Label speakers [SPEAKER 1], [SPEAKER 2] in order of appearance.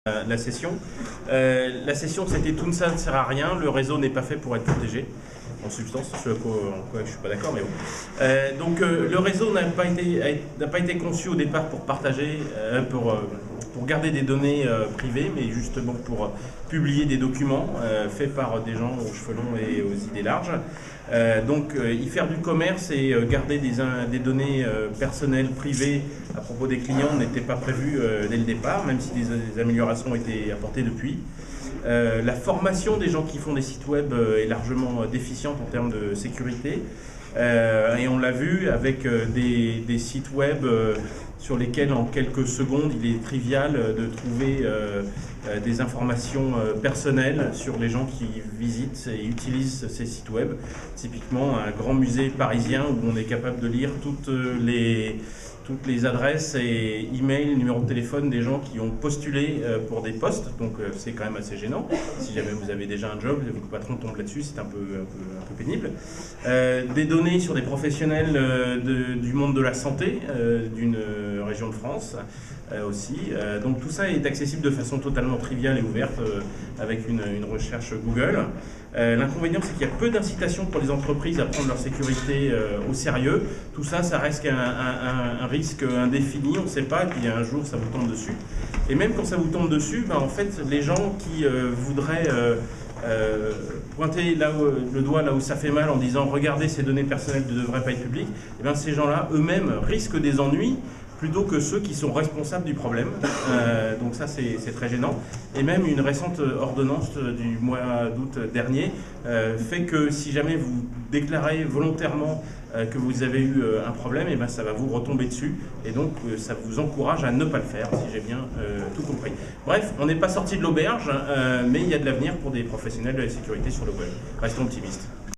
[SPEAKER 1] La session. La session, c'était tout ça ne sert à rien, le réseau n'est pas fait pour être protégé, en substance, ce en quoi je ne suis pas d'accord, mais bon. Donc le réseau n'a pas été conçu au départ pour partager, pour garder des données privées, mais justement pour publier des documents faits par des gens aux cheveux longs et aux idées larges. Donc y faire du commerce et garder des données personnelles, privées à propos des clients n'était pas prévu dès le départ, même si des améliorations ont été apportées depuis. La formation des gens qui font des sites web est largement déficiente en termes de sécurité. Et on l'a vu avec des sites web sur lesquels en quelques secondes il est trivial de trouver des informations personnelles sur les gens qui visitent et utilisent ces sites web. Typiquement un grand musée parisien où on est capable de lire toutes les adresses et emails, numéros de téléphone des gens qui ont postulé pour des postes, donc c'est quand même assez gênant. Si jamais vous avez déjà un job, votre patron tombe là-dessus, c'est un peu pénible. Des données sur des professionnels du monde de la santé d'une région de France aussi. Donc tout ça est accessible de façon totalement triviale et ouverte avec une recherche Google. L'inconvénient, c'est qu'il y a peu d'incitation pour les entreprises à prendre leur sécurité au sérieux. Tout ça, ça reste un risque indéfini, on ne sait pas, et puis un jour, ça vous tombe dessus. Et même quand ça vous tombe dessus, en fait, les gens qui voudraient pointer le doigt là où ça fait mal en disant « Regardez, ces données personnelles ne devraient pas être publiques », et bien ces gens-là, eux-mêmes, risquent des ennuis plutôt que ceux qui sont responsables du problème. Donc ça, c'est très gênant. Et même une récente ordonnance du mois d'août dernier fait que si jamais vous déclarez volontairement que vous avez eu un problème, et ben ça va vous retomber dessus. Et donc ça vous encourage à ne pas le faire, si j'ai bien tout compris. Bref, on n'est pas sorti de l'auberge, mais il y a de l'avenir pour des professionnels de la sécurité sur le web. Restons optimistes.